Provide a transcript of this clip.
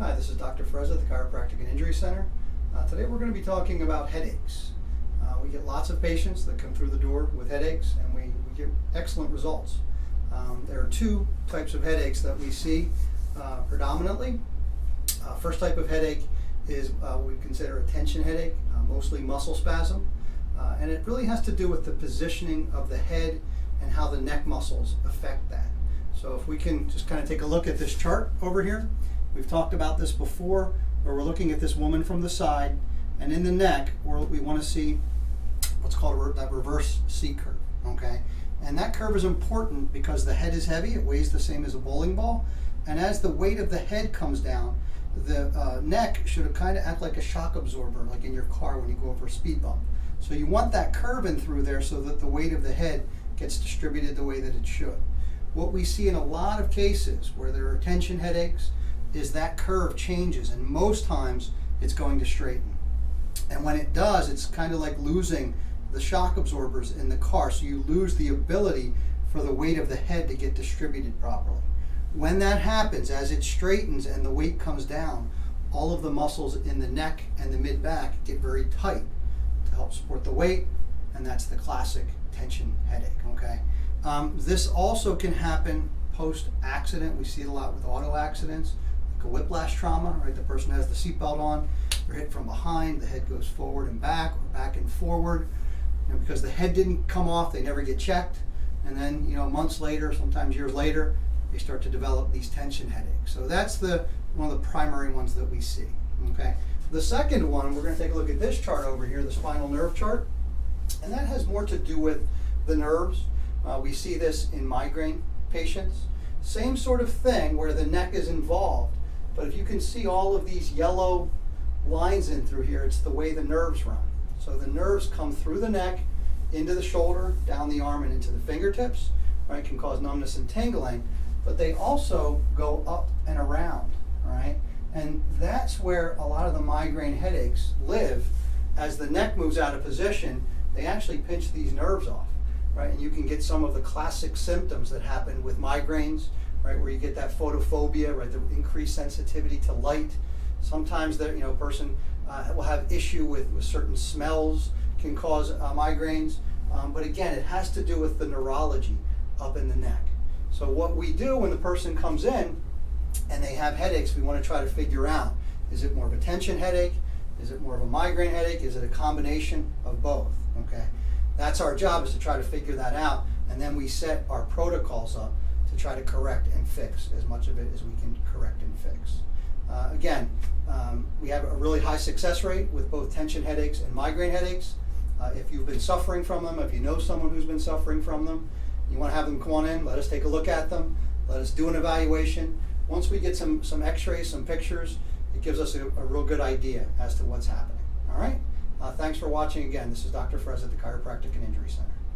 Hi, this is Dr. Frezza at the Chiropractic and Injury Center. Today we're going to be talking about headaches. We get lots of patients that come through the door with headaches, and we get excellent results. There are two types of headaches that we see predominantly. First type of headache is what we consider a tension headache, mostly muscle spasm, and it really has to do with the positioning of the head and how the neck muscles affect that. So if we can just kind of take a look at this chart over here. We've talked about this before, where we're looking at this woman from the side, and in the neck, we want to see what's called that reverse C curve, okay? And that curve is important because the head is heavy, it weighs the same as a bowling ball, and as the weight of the head comes down, the neck should kind of act like a shock absorber, like in your car when you go over a speed bump. So you want that curve in through there so that the weight of the head gets distributed the way that it should. What we see in a lot of cases where there are tension headaches is that curve changes, and most times it's going to straighten. And when it does, it's kind of like losing the shock absorbers in the car, so you lose the ability for the weight of the head to get distributed properly. When that happens, as it straightens and the weight comes down, all of the muscles in the neck and the mid-back get very tight to help support the weight, and that's the classic tension headache, okay? This also can happen post-accident. We see it a lot with auto accidents, like a whiplash trauma, right? The person has the seatbelt on, they're hit from behind, the head goes forward and back, or back and forward. Because the head didn't come off, they never get checked, and then months later, sometimes years later, they start to develop these tension headaches. So that's one of the primary ones that we see, okay? The second one, we're going to take a look at this chart over here, the spinal nerve chart, and that has more to do with the nerves. We see this in migraine patients. Same sort of thing where the neck is involved, but if you can see all of these yellow lines in through here, it's the way the nerves run. So the nerves come through the neck, into the shoulder, down the arm, and into the fingertips, right? Can cause numbness and tingling, but they also go up and around, right? And that's where a lot of the migraine headaches live. As the neck moves out of position, they actually pinch these nerves off, right? And you can get some of the classic symptoms that happen with migraines, right? Where you get that photophobia, right? The increased sensitivity to light. Sometimes the person will have issue with certain smells, can cause migraines. But again, it has to do with the neurology up in the neck. So what we do when the person comes in and they have headaches, we want to try to figure out, is it more of a tension headache? Is it more of a migraine headache? Is it a combination of both? Okay, that's our job, is to try to figure that out, and then we set our protocols up to try to correct and fix as much of it as we can correct and fix. Again, we have a really high success rate with both tension headaches and migraine headaches. If you've been suffering from them, if you know someone who's been suffering from them, you want to have them come on in, let us take a look at them, let us do an evaluation. Once we get some x-rays, some pictures, it gives us a real good idea as to what's happening. All right? Thanks for watching again. This is Dr. Frezza at the Chiropractic and Injury Center.